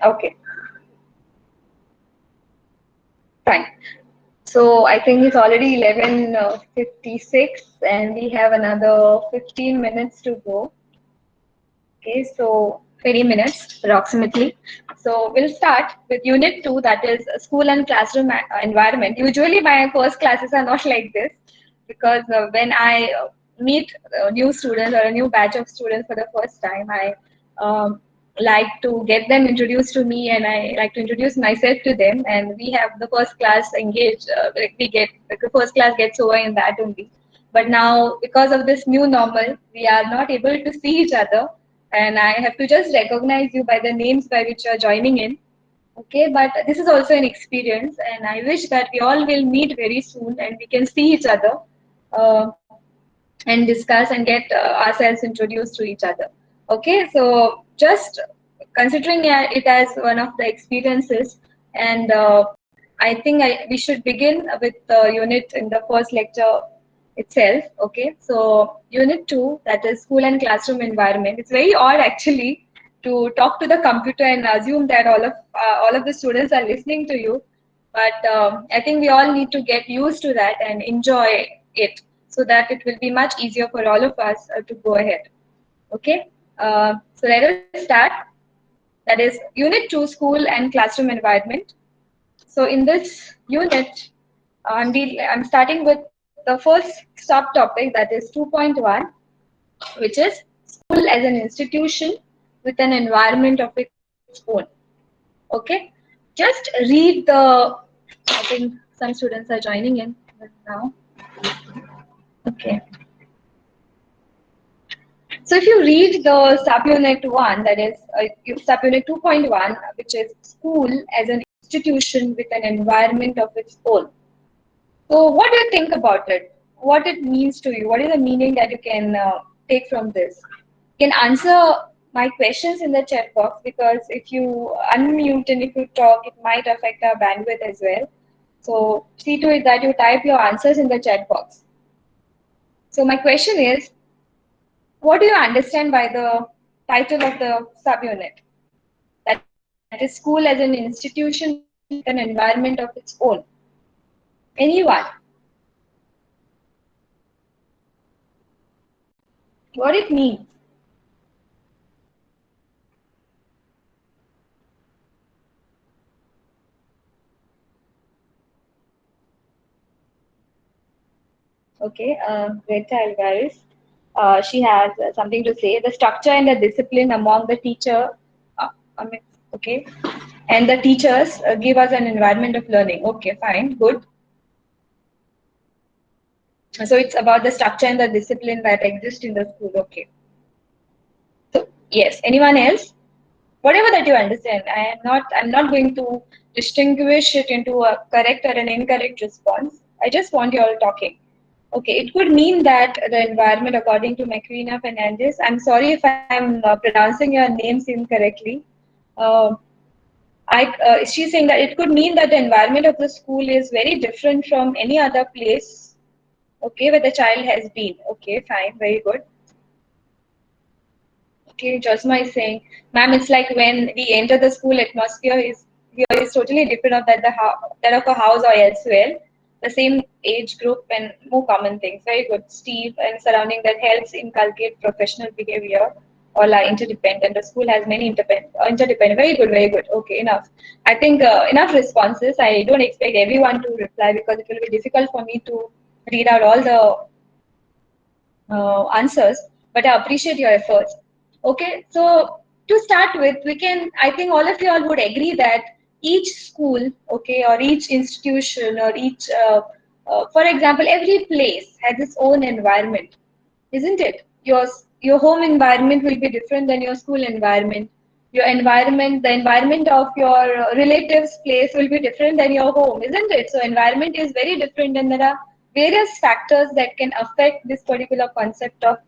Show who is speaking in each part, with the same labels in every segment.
Speaker 1: Okay, fine. So I think it's already 11:56, and we have another 15 minutes to go. Okay, so 20 minutes approximately. So we'll start with Unit 2, that is school and classroom environment. Usually my first classes are not like this because when I meet new students or a new batch of students for the first time, I like to get them introduced to me, and I like to introduce myself to them, and we have the first class engaged, like we get, like the first class gets over in that only. But now, because of this new normal, we are not able to see each other, and I have to just recognize you by the names by which you are joining in. Okay, but this is also an experience, and I wish that we all will meet very soon and we can see each other uh, and discuss and get ourselves introduced to each other. Okay, so just considering it as one of the experiences, and we should begin with the unit in the first lecture itself. Okay, so unit 2, that is school and classroom environment. It's very odd actually to talk to the computer and assume that all of the students are listening to you, but I think we all need to get used to that and enjoy it, so that it will be much easier for all of us to go ahead. Okay, so let us start. That is Unit 2, School and Classroom Environment. So in this unit, I'm starting with the first subtopic, that is 2.1, which is school as an institution with an environment of its own. Okay, just read the, I think some students are joining in now. Okay. So if you read the subunit 1, that is subunit 2.1, which is school as an institution with an environment of its own. So what do you think about it? What it means to you? What is the meaning that you can take from this? You can answer my questions in the chat box, because if you unmute and if you talk, it might affect our bandwidth as well. So see to it that you type your answers in the chat box. So my question is, what do you understand by the title of the subunit? That is school as an institution with an environment of its own. Anyone? What it means? Okay, Greta Alvarez. She has something to say. The structure and the discipline among the teacher, uh, I mean, okay, and the teachers give us an environment of learning. Okay, fine, good. So it's about the structure and the discipline that exist in the school. Okay. So yes, anyone else? Whatever that you understand, I'm not going to distinguish it into a correct or an incorrect response. I just want you all talking. Okay, it could mean that the environment, according to Macrina Fernandez, I'm sorry if I'm pronouncing your names incorrectly. Uh, she's saying that it could mean that the environment of the school is very different from any other place, okay, where the child has been. Okay, fine, very good. Okay, Josma is saying, ma'am, it's like when we enter the school, atmosphere is here is totally different of that of a house or elsewhere. The same age group and more common things. Very good, Steve, and surrounding that helps inculcate professional behavior. All are interdependent. The school has many interdependent. Very good, very good. Okay, enough. I think enough responses. I don't expect everyone to reply because it will be difficult for me to read out all the answers, but I appreciate your efforts. Okay, so to start with, I think all of you all would agree that each school, okay, or each institution, or for example, every place has its own environment, isn't it? Your home environment will be different than your school environment. Your environment, the environment of your relatives' place will be different than your home, isn't it? So environment is very different, and there are various factors that can affect this particular concept of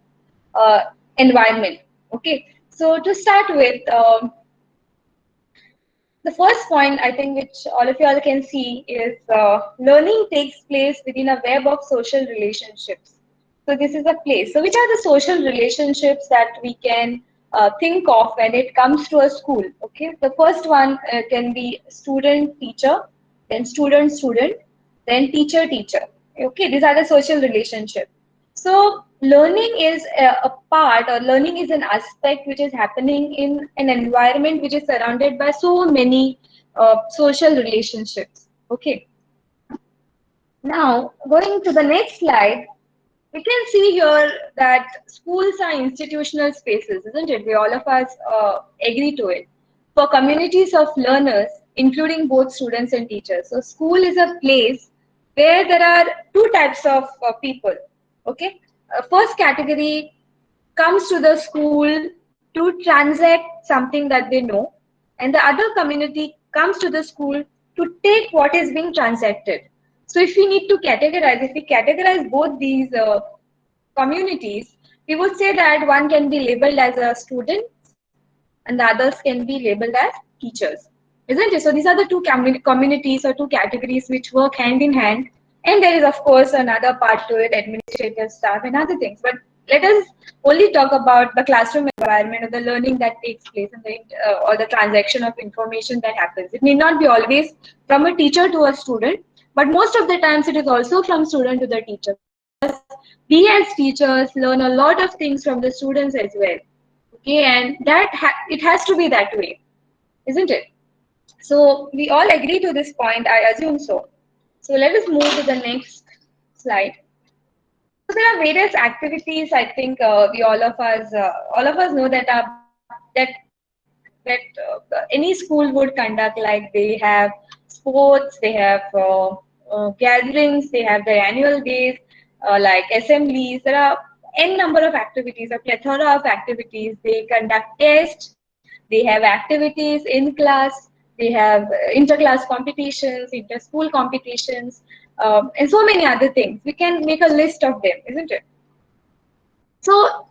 Speaker 1: uh, environment. Okay, so to start with, the first point I think which all of you all can see is learning takes place within a web of social relationships. So this is a place. So which are the social relationships that we can think of when it comes to a school. Okay, the first one can be student teacher, then student student, then teacher teacher. Okay, these are the social relationship. So learning is a part, or learning is an aspect which is happening in an environment which is surrounded by so many social relationships. Okay, now going to the next slide, we can see here that schools are institutional spaces, isn't it? We all of us agree to it. For communities of learners, including both students and teachers. So school is a place where there are two types of people. Okay, first category comes to the school to transact something that they know, and the other community comes to the school to take what is being transacted. So if we need to categorize, if we categorize both these communities, we would say that one can be labeled as a student and the others can be labeled as teachers, isn't it? So these are the two communities or two categories which work hand in hand. And there is, of course, another part to it, administrative staff and other things. But let us only talk about the classroom environment or the learning that takes place and or the transaction of information that happens. It may not be always from a teacher to a student, but most of the times it is also from student to the teacher, because we as teachers learn a lot of things from the students as well. Okay, and it has to be that way, isn't it? So we all agree to this point, I assume so. So let us move to the next slide. So there are various activities. I think we all of us know that any school would conduct. Like they have sports, they have gatherings, they have their annual days, like assemblies. There are n number of activities, a plethora of activities. They conduct tests. They have activities in class. They have inter-class competitions, inter-school competitions, and so many other things. We can make a list of them, isn't it? So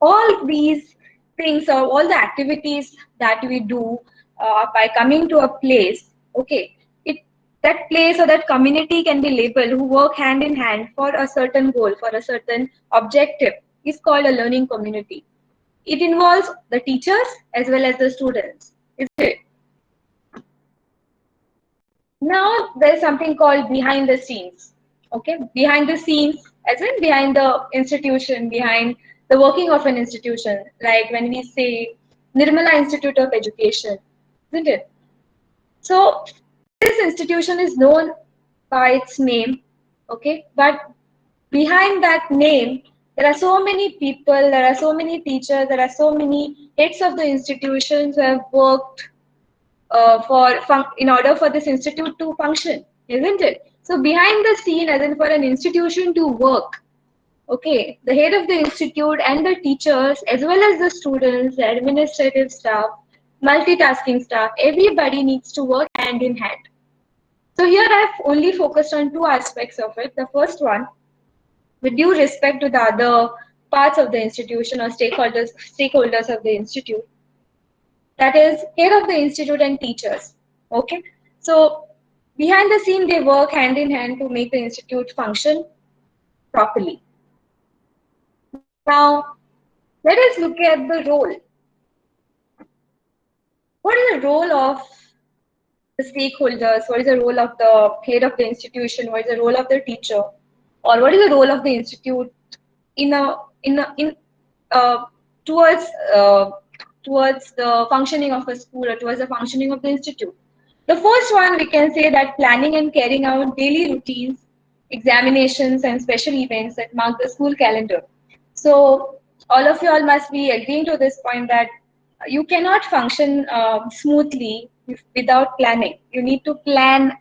Speaker 1: all these things, or all the activities that we do by coming to a place, okay, it that place or that community can be labeled who work hand in hand for a certain goal, for a certain objective, is called a learning community. It involves the teachers as well as the students, isn't it? Now there's something called behind the scenes. Okay, behind the scenes, as in behind the institution, behind the working of an institution. Like when we say Nirmala Institute of Education, isn't it? So this institution is known by its name, okay, but behind that name, there are so many people, there are so many teachers, there are so many heads of the institutions who have worked in order for this institute to function, isn't it? So behind the scene, as in for an institution to work, okay, the head of the institute and the teachers, as well as the students, the administrative staff, multitasking staff, everybody needs to work hand in hand. So here I've only focused on two aspects of it. The first one, with due respect to the other parts of the institution or stakeholders of the institute, that is head of the institute and teachers. Okay, so behind the scene they work hand in hand to make the institute function properly. Now let us look at the role. What is the role of the stakeholders? What is the role of the head of the institution? What is the role of the teacher? Or what is the role of the institute in a in uh, towards uh, towards the functioning of a school or towards the functioning of the institute? The first one, we can say that planning and carrying out daily routines, examinations, and special events that mark the school calendar. So all of you all must be agreeing to this point that you cannot function smoothly without planning. You need to plan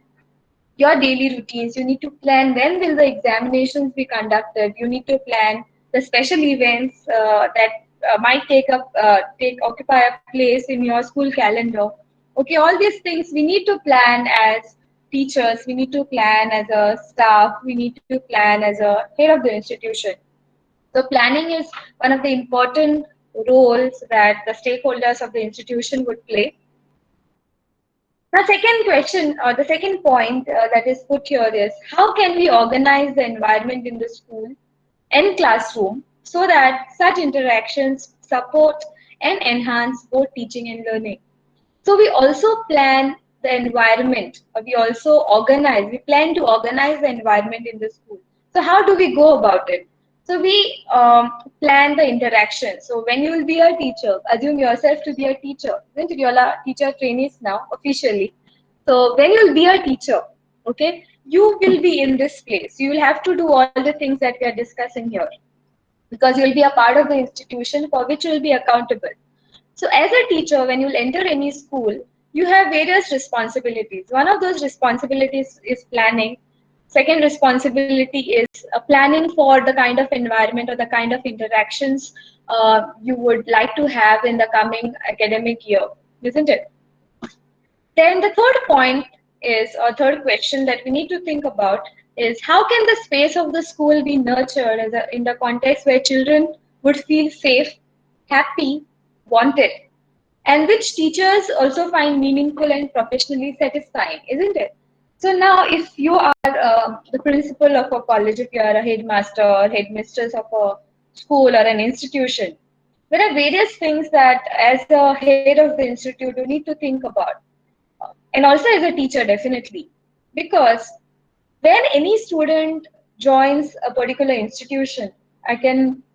Speaker 1: your daily routines. You need to plan when will the examinations be conducted. You need to plan the special events that might take occupy a place in your school calendar. Okay, all these things we need to plan as teachers. We need to plan as a staff. We need to plan as a head of the institution. So planning is one of the important roles that the stakeholders of the institution would play. The second question, or the second point that is put here is, how can we organize the environment in the school and classroom so that such interactions support and enhance both teaching and learning. So we also plan the environment. We plan to organize the environment in the school. So how do we go about it? So we plan the interaction. So when you will be a teacher, assume yourself to be a teacher. Isn't it? You all are teacher trainees now officially. So when you will be a teacher, okay, you will be in this place. You will have to do all the things that we are discussing here because you will be a part of the institution for which you will be accountable. So as a teacher, when you'll enter any school, you have various responsibilities. One of those responsibilities is planning. Second responsibility is planning for the kind of environment or the kind of interactions you would like to have in the coming academic year, isn't it? Then the third point is, or third question that we need to think about is how can the space of the school be nurtured in the context where children would feel safe, happy, wanted, and which teachers also find meaningful and professionally satisfying, isn't it? So now, if you are the principal of a college, if you are a headmaster or headmistress of a school or an institution, there are various things that, as the head of the institute, you need to think about, and also as a teacher, definitely, because when any student joins a particular institution,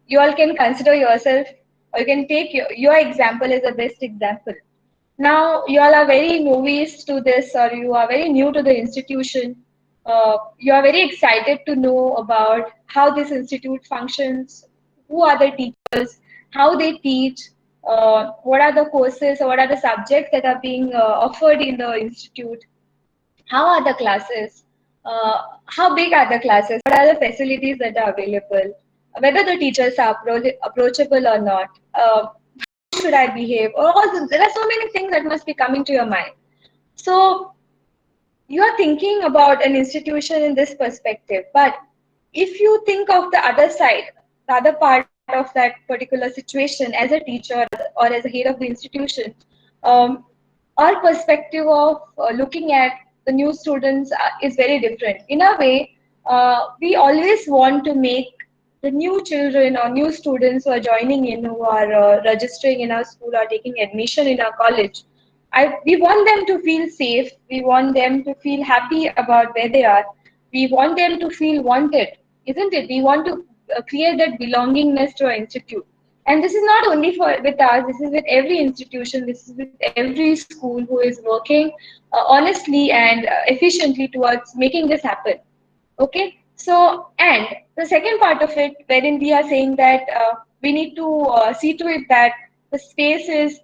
Speaker 1: you all can consider yourself, or you can take your example as a best example. Now you all are very novice to this, or you are very new to the institution. You are very excited to know about how this institute functions, who are the teachers, how they teach, what are the courses or what are the subjects that are being offered in the institute, how are the classes, how big are the classes, what are the facilities that are available, whether the teachers are approachable or not, should I behave, or all there are so many things that must be coming to your mind. So you are thinking about an institution in this perspective, but if you think of the other side, the other part of that particular situation as a teacher or as a head of the institution, um, our perspective of looking at the new students is very different. In a way, we always want to make the new children or new students who are joining in, who are registering in our school or taking admission in our college, we want them to feel safe. We want them to feel happy about where they are. We want them to feel wanted, isn't it? We want to create that belongingness to our institute. And this is not only for with us. This is with every institution. This is with every school who is working honestly and efficiently towards making this happen. Okay, so and the second part of it, wherein we are saying that we need to see to it that the space is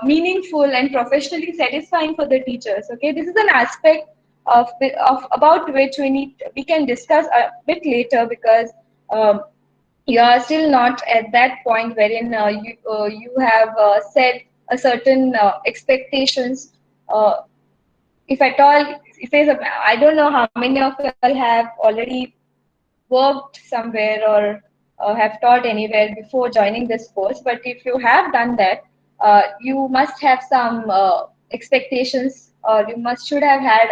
Speaker 1: meaningful and professionally satisfying for the teachers. Okay, this is an aspect of about which we can discuss a bit later, because you are still not at that point wherein you have set a certain expectations. If at all, if there's I don't know how many of you all have already worked somewhere or have taught anywhere before joining this course, but if you have done that, you must have some expectations, or you must should have had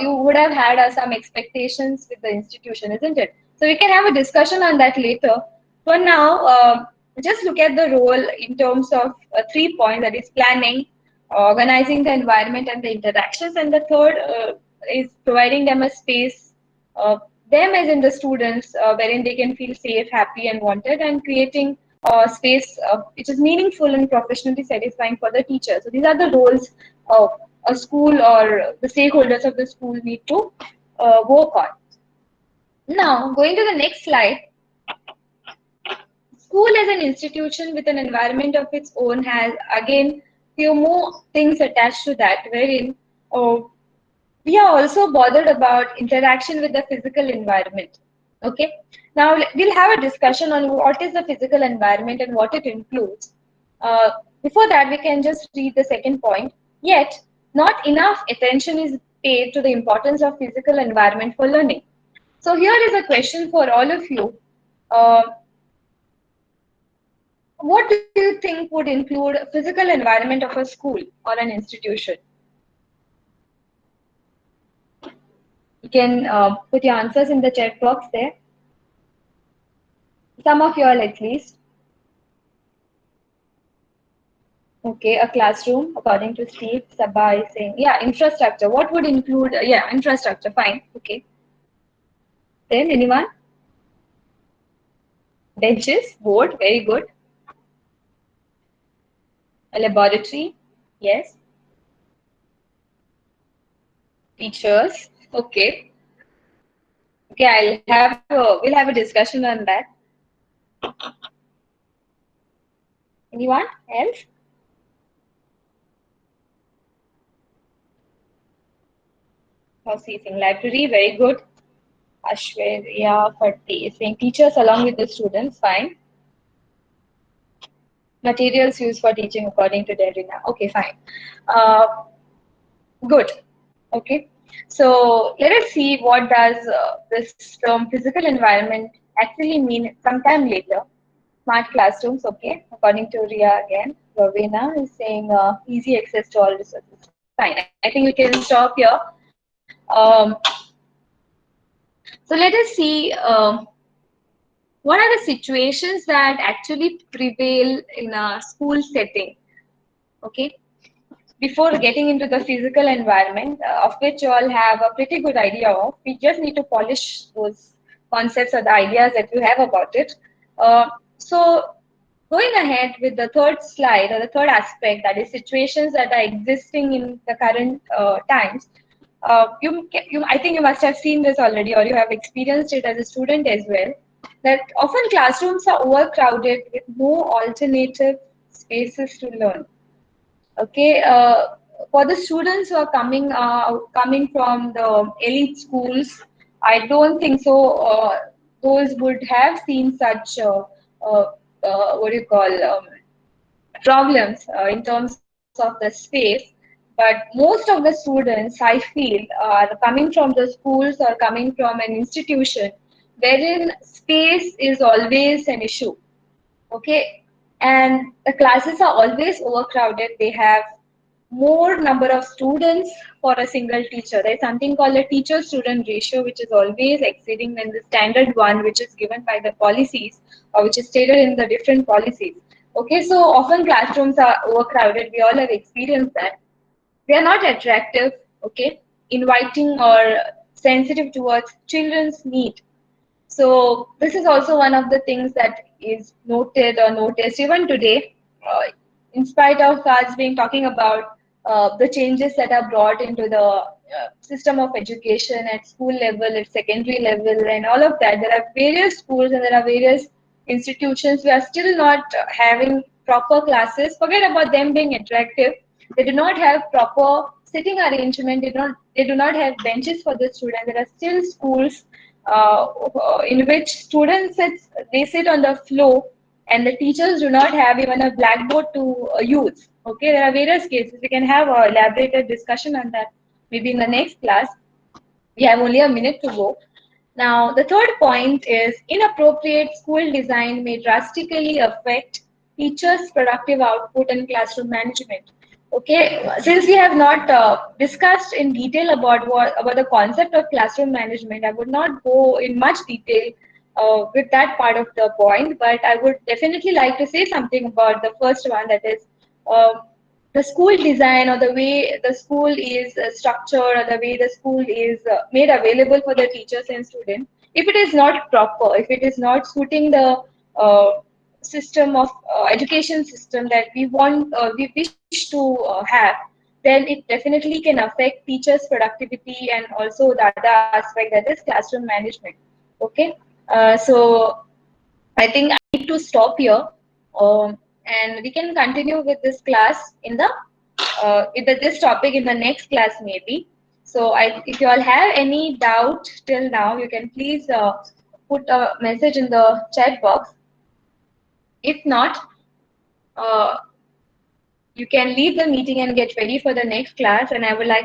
Speaker 1: you would have had some expectations with the institution, isn't it? So we can have a discussion on that later. For now, just look at the role in terms of 3 points, that is planning, organizing the environment and the interactions, and the third is providing them a space, them as in the students, wherein they can feel safe, happy, and wanted, and creating a space which is meaningful and professionally satisfying for the teacher. So these are the roles a school or the stakeholders of the school need to work on. Now, going to the next slide, school as an institution with an environment of its own has again few more things attached to that, wherein we are also bothered about interaction with the physical environment. Okay. Now we'll have a discussion on what is the physical environment and what it includes. Uh, Before that, we can just read the second point. Yet, not enough attention is paid to the importance of physical environment for learning. So here is a question for all of you. Uh, what do you think would include physical environment of a school or an institution? You can put your answers in the chat box there. Some of you all at least. Okay, a classroom, according to Steve. Sabah is saying, yeah, infrastructure. What would include, yeah, infrastructure, fine. Okay. Then anyone? Benches, board, very good. A laboratory, yes. Teachers, okay. Okay, we'll have a discussion on that. Anyone else? Seating library, very good. Ashwarya Fatti is saying teachers along with the students, fine. Materials used for teaching according to Derrida. Okay, fine. Uh, good. Okay. So let us see what does this term physical environment actually mean sometime later. Smart classrooms, okay. According to Ria again, Ravina is saying easy access to all resources. Fine. I think we can stop here. Um, so let us see what are the situations that actually prevail in a school setting. Okay. Before getting into the physical environment, of which you all have a pretty good idea of, we just need to polish those concepts or the ideas that you have about it. So, going ahead with the third slide or the third aspect, that is situations that are existing in the current times. I think you must have seen this already, or you have experienced it as a student as well. That often classrooms are overcrowded with no alternative spaces to learn. Okay, for the students who are coming from the elite schools, I don't think so. Those would have seen such uh, what do you call problems in terms of the space. But most of the students, I feel, are coming from the schools or coming from an institution wherein space is always an issue. Okay, and the classes are always overcrowded. They have more number of students for a single teacher. There's something called a teacher student ratio, which is always exceeding than the standard one, which is given by the policies or which is stated in the different policies. Okay, so often classrooms are overcrowded. We all have experienced that. They are not attractive, okay, inviting or sensitive towards children's need. So this is also one of the things that is noted or noticed even today, in spite of us being talking about the changes that are brought into the system of education at school level, at secondary level, and all of that. There are various schools and there are various institutions. We are still not having proper classes. Forget about them being attractive. They do not have proper sitting arrangement. They do not have benches for the students. There are still schools in which students sit on the floor and the teachers do not have even a blackboard to use. Okay, there are various cases. We can have a elaborated discussion on that maybe in the next class. We have only a minute to go. Now, the third point is inappropriate school design may drastically affect teachers' productive output and classroom management. Okay, since we have not discussed in detail about the concept of classroom management, I would not go in much detail with that part of the point, but I would definitely like to say something about the first one, that is uh, the school design or the way the school is structured or the way the school is made available for the teachers and students. If it is not proper, if it is not suiting the uh, system of education system that we wish to have, then it definitely can affect teachers productivity and also the other aspect, that is classroom management. Okay, so I think I need to stop here, and we can continue with this class in the this topic in the next class maybe. So if you all have any doubt till now, you can please put a message in the chat box. If not, uh, you can leave the meeting and get ready for the next class. And I would like to